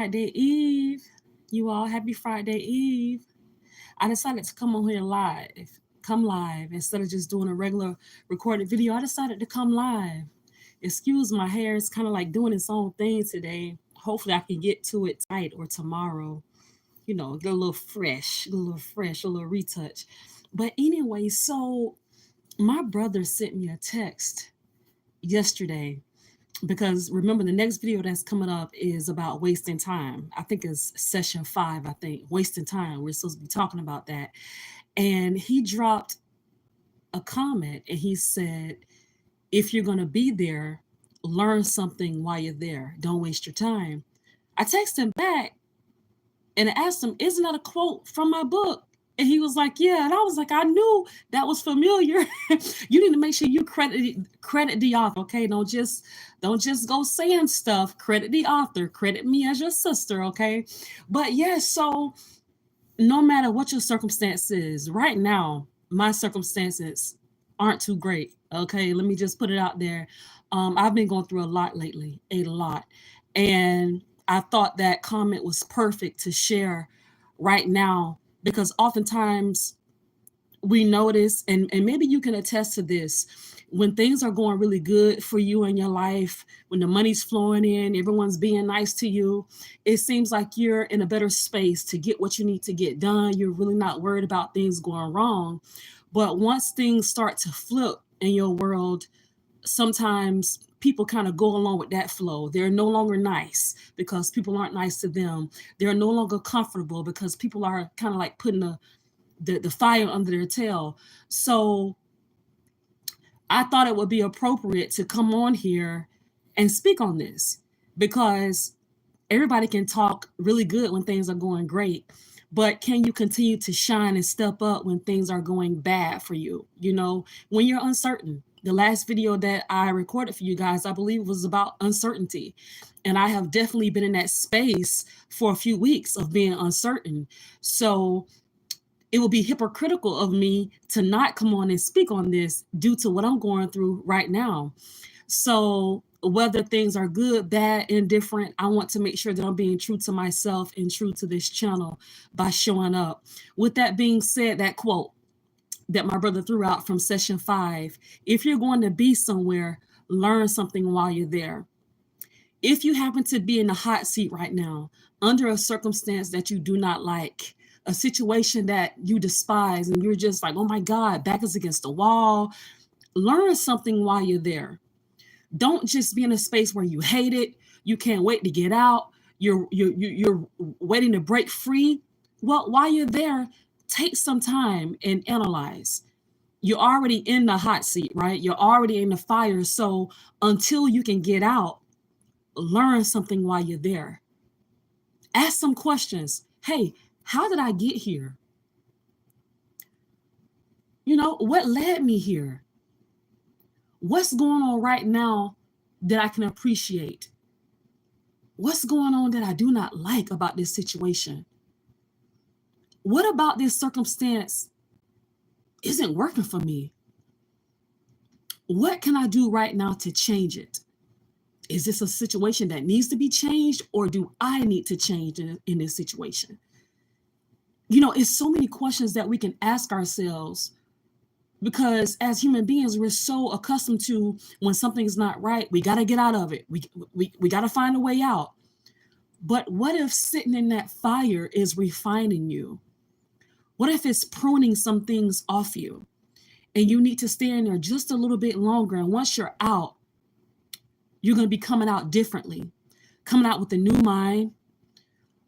Friday Eve. You all, happy Friday Eve. I decided to come on here live instead of just doing a regular recorded video. I decided to come live. Excuse my hair, it's kind of like doing its own thing today. Hopefully, I can get to it tonight or tomorrow. Get a little fresh, a little retouch. But anyway, so my brother sent me a text yesterday because remember the next video that's coming up is about wasting time. I think it's session 5. I think wasting time, we're supposed to be talking about that. And he dropped a comment and he said, if you're going to be there, learn something while you're there, don't waste your time. I texted him back and I asked him, isn't that a quote from my book? And he was like, yeah. And I was like, I knew that was familiar. You need to make sure you credit the author, okay? Don't just go saying stuff. Credit the author. Credit me as your sister, okay? But yeah, so no matter what your circumstance is, right now, my circumstances aren't too great. Okay, let me just put it out there. I've been going through a lot lately, a lot. And I thought that comment was perfect to share right now because oftentimes we notice, and maybe you can attest to this, when things are going really good for you in your life, when the money's flowing in, everyone's being nice to you, it seems like you're in a better space to get what you need to get done. You're really not worried about things going wrong. But once things start to flip in your world, sometimes people kind of go along with that flow. They're no longer nice because people aren't nice to them. They're no longer comfortable because people are kind of like putting the fire under their tail. So I thought it would be appropriate to come on here and speak on this because everybody can talk really good when things are going great, but can you continue to shine and step up when things are going bad for you? When you're uncertain. The last video that I recorded for you guys, I believe, was about uncertainty. And I have definitely been in that space for a few weeks of being uncertain. So it would be hypocritical of me to not come on and speak on this due to what I'm going through right now. So whether things are good, bad, indifferent, I want to make sure that I'm being true to myself and true to this channel by showing up. With that being said, that quote that my brother threw out from session 5, if you're going to be somewhere, learn something while you're there. If you happen to be in the hot seat right now, under a circumstance that you do not like, a situation that you despise, and you're just like, oh my God, back is against the wall, learn something while you're there. Don't just be in a space where you hate it, you can't wait to get out, you're waiting to break free. Well, while you're there, take some time and analyze. You're already in the hot seat, right? You're already in the fire. So until you can get out, learn something while you're there. Ask some questions. Hey, how did I get here? What led me here? What's going on right now that I can appreciate? What's going on that I do not like about this situation? What about this circumstance isn't working for me? What can I do right now to change it? Is this a situation that needs to be changed, or do I need to change in this situation? It's so many questions that we can ask ourselves because as human beings, we're so accustomed to when something's not right, we got to get out of it. We got to find a way out. But what if sitting in that fire is refining you? What if it's pruning some things off you and you need to stay in there just a little bit longer? And once you're out, you're going to be coming out differently, coming out with a new mind,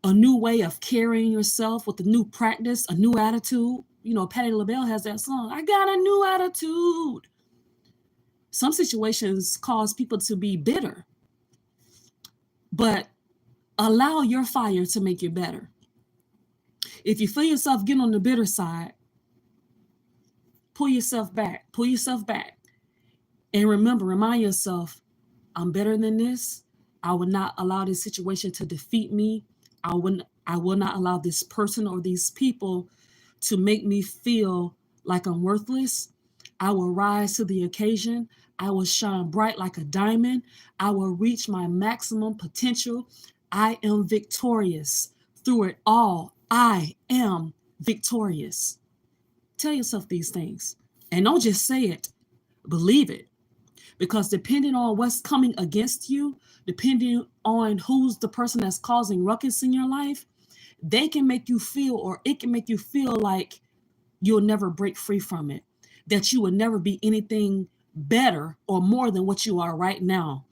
a new way of carrying yourself, with a new practice, a new attitude. Patti LaBelle has that song, I got a new attitude. Some situations cause people to be bitter, but allow your fire to make you better. If you feel yourself getting on the bitter side, pull yourself back, and remind yourself, I'm better than this. I will not allow this situation to defeat me. I will not allow this person or these people to make me feel like I'm worthless. I will rise to the occasion. I will shine bright like a diamond. I will reach my maximum potential. I am victorious. Through it all, I am victorious. Tell yourself these things. And don't just say it, believe it. Because depending on what's coming against you, depending on who's the person that's causing ruckus in your life, they can make you feel, or it can make you feel like you'll never break free from it, that you will never be anything better or more than what you are right now.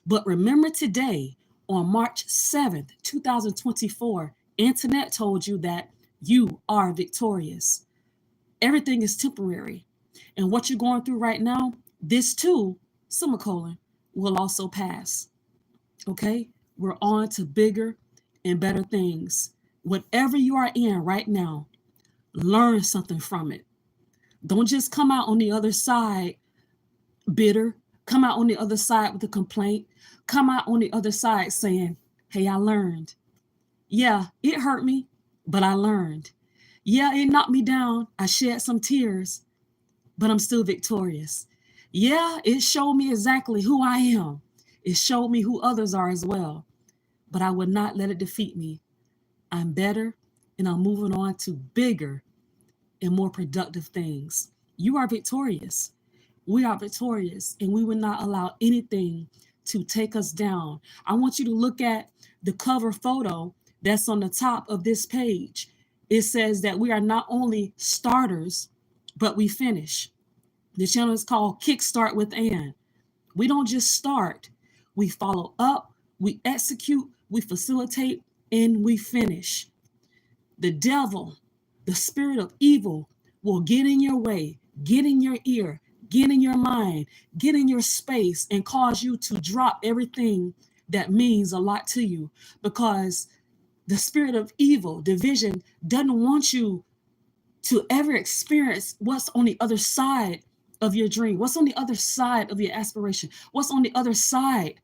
But remember today, on March 7th, 2024, Antoinette told you that you are victorious. Everything is temporary. And what you're going through right now, this too, semicolon, will also pass. Okay? We're on to bigger and better things. Whatever you are in right now, learn something from it. Don't just come out on the other side bitter, come out on the other side with a complaint, come out on the other side saying, hey, I learned. Yeah, it hurt me, but I learned. Yeah, it knocked me down. I shed some tears, but I'm still victorious. Yeah, it showed me exactly who I am. It showed me who others are as well, but I will not let it defeat me. I'm better, and I'm moving on to bigger and more productive things. You are victorious. We are victorious, and we will not allow anything to take us down. I want you to look at the cover photo that's on the top of this page. It says that we are not only starters, but we finish. The channel is called Kickstart with Ann. We don't just start, we follow up, we execute, we facilitate, and we finish. The devil, the spirit of evil, will get in your way, get in your ear, get in your mind, get in your space, and cause you to drop everything that means a lot to you, because the spirit of evil, division, doesn't want you to ever experience what's on the other side of your dream, what's on the other side of your aspiration, what's on the other side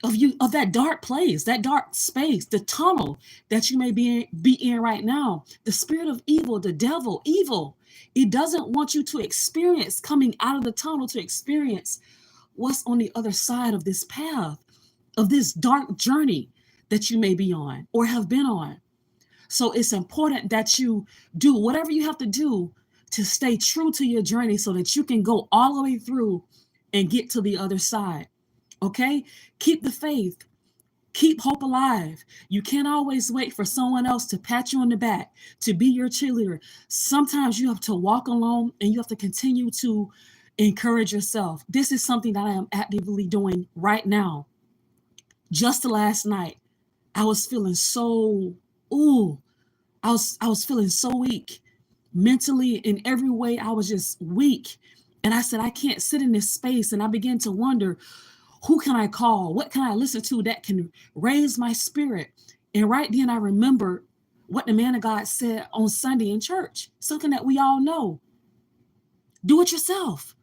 of you, of that dark place, that dark space, the tunnel that you may be in right now. The spirit of evil, the devil, evil, it doesn't want you to experience coming out of the tunnel, to experience what's on the other side of this path, of this dark journey that you may be on or have been on. So it's important that you do whatever you have to do to stay true to your journey so that you can go all the way through and get to the other side. Okay? Keep the faith. Keep hope alive. You can't always wait for someone else to pat you on the back, to be your cheerleader. Sometimes you have to walk alone, and you have to continue to encourage yourself. This is something that I am actively doing right now. Just last night, I was feeling so, I was feeling so weak. Mentally, in every way, I was just weak. And I said, I can't sit in this space. And I began to wonder, who can I call? What can I listen to that can raise my spirit? And right then I remembered what the man of God said on Sunday in church, something that we all know. Do it yourself.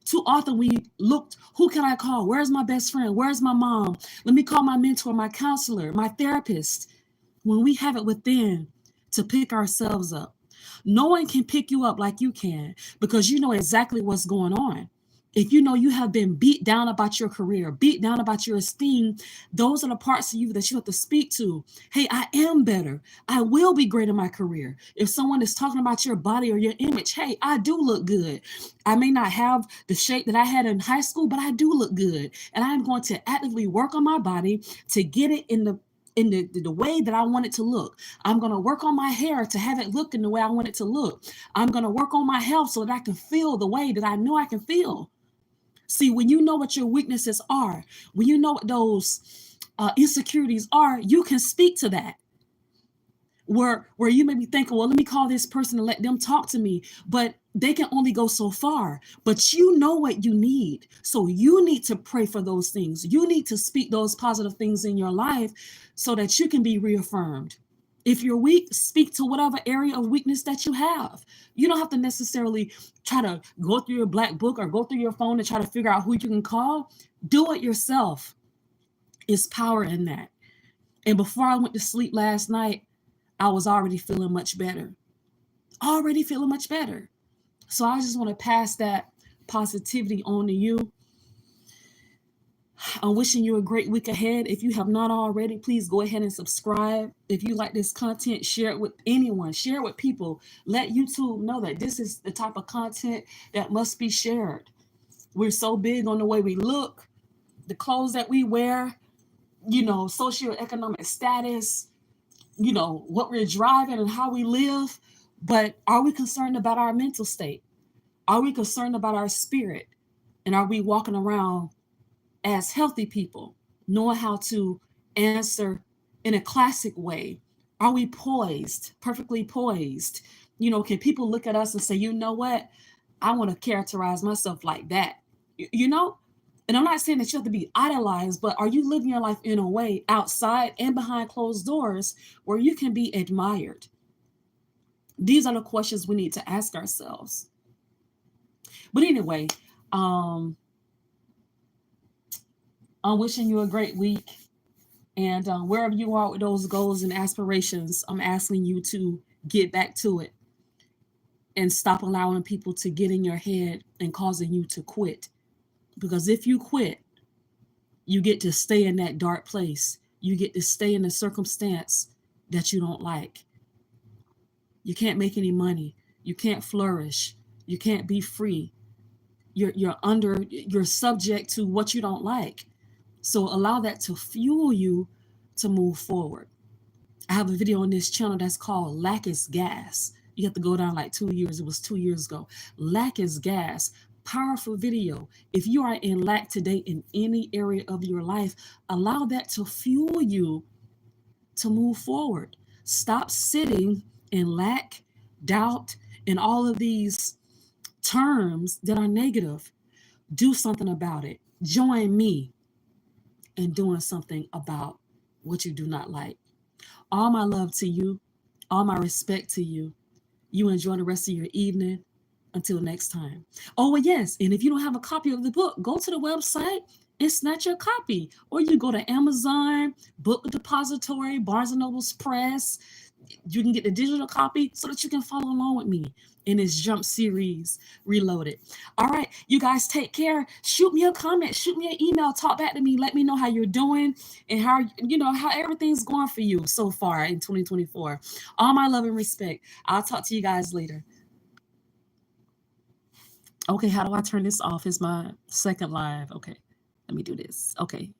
Too often we looked, who can I call? Where's my best friend? Where's my mom? Let me call my mentor, my counselor, my therapist. When we have it within to pick ourselves up. No one can pick you up like you can, because you know exactly what's going on. If you know you have been beat down about your career, beat down about your esteem, those are the parts of you that you have to speak to. Hey, I am better. I will be great in my career. If someone is talking about your body or your image, hey, I do look good. I may not have the shape that I had in high school, but I do look good. And I'm going to actively work on my body to get it in the way that I want it to look. I'm going to work on my hair to have it look in the way I want it to look. I'm going to work on my health so that I can feel the way that I know I can feel. See, when you know what your weaknesses are, when you know what those insecurities are, you can speak to that. Where you may be thinking, well, let me call this person and let them talk to me, but they can only go so far. But you know what you need. So you need to pray for those things. You need to speak those positive things in your life so that you can be reaffirmed. If you're weak, speak to whatever area of weakness that you have. You don't have to necessarily try to go through your black book or go through your phone and try to figure out who you can call. Do it yourself. It's power in that. And before I went to sleep last night, I was already feeling much better. Already feeling much better. So I just want to pass that positivity on to you. I'm wishing you a great week ahead. If you have not already, please go ahead and subscribe. If you like this content, share it with anyone, share it with people. Let YouTube know that this is the type of content that must be shared. We're so big on the way we look, the clothes that we wear, socioeconomic status, what we're driving and how we live. But are we concerned about our mental state? Are we concerned about our spirit? And are we walking around as healthy people, knowing how to answer in a classic way? Are we poised, perfectly poised? Can people look at us and say, you know what? I want to characterize myself like that. You know? And I'm not saying that you have to be idolized, but are you living your life in a way outside and behind closed doors where you can be admired? These are the questions we need to ask ourselves. But anyway, um, I'm wishing you a great week. And wherever you are with those goals and aspirations, I'm asking you to get back to it and stop allowing people to get in your head and causing you to quit. Because if you quit, you get to stay in that dark place. You get to stay in a circumstance that you don't like. You can't make any money. You can't flourish. You can't be free. You're subject to what you don't like. So allow that to fuel you to move forward. I have a video on this channel that's called Lack is Gas. You have to go down like 2 years. It was 2 years ago. Lack is Gas. Powerful video. If you are in lack today in any area of your life, allow that to fuel you to move forward. Stop sitting in lack, doubt, and all of these terms that are negative. Do something about it. Join me in doing something about what you do not like. All my love to you, all my respect to you. You enjoy the rest of your evening. Until next time. Oh, yes. And if you don't have a copy of the book, go to the website and snatch your copy. Or you go to Amazon, Book Depository, Barnes & Noble's Press. You can get the digital copy so that you can follow along with me in this Jump series reloaded. All right, you guys take care. Shoot me a comment, shoot me an email, talk back to me, let me know how you're doing and how everything's going for you so far in 2024. All my love and respect. I'll talk to you guys later. Okay, how do I turn this off? It's my second live. Okay, let me do this. Okay.